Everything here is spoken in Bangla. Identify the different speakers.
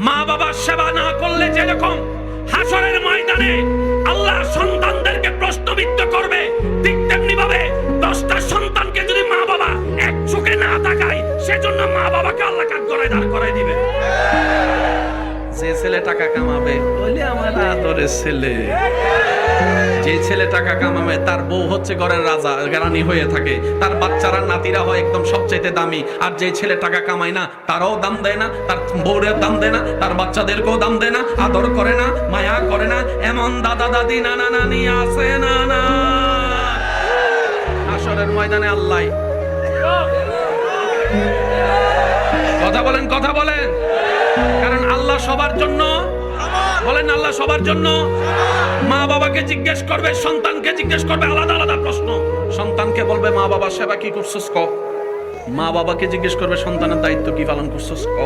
Speaker 1: মা বাবার সেবা না করলে যেরকম হাসরের ময়দানে আল্লাহ সন্তানদেরকে প্রশ্নবিদ্ধ করবে, ঠিক তেমনি ভাবে 10টা সন্তানকে যদি মা বাবা এক চোখে না তাকায়, সেজন্য মা বাবাকে আল্লাহ কাঠগড়ায় দাঁড় করায় দিবে। যে ছেলে টাকা কামাবে বলে আমার আদরের ছেলে, যে ছেলে টাকা কামাবে তার বউ হচ্ছে ঘরের রাজা রানী হয়ে থাকে, তার বাচ্চারা নাতিরা হয় একদম সবচাইতে দামি। আর যে ছেলে টাকা কামায় না, তারও দাম দেয় না, তার বউরের দাম দেয় না, তার বাচ্চাদেরকেও দাম দেয় না, আদর করে না, মায়া করে না, এমন দাদা দাদি নানা নানি আছে না? না, হাসরের ময়দানে আল্লাহ। কথা বলেন, কথা বলেন। কারণ আল্লাহ সবার জন্য, বলেন আল্লাহ সবার জন্য। মা বাবাকে জিজ্ঞেস করবে, সন্তানকে জিজ্ঞেস করবে, আলাদা আলাদা প্রশ্ন। সন্তানকে বলবে মা বাবার সেবা কি করছস ক, মা বাবাকে জিজ্ঞেস করবে সন্তানের দায়িত্ব কি পালন করছস ক।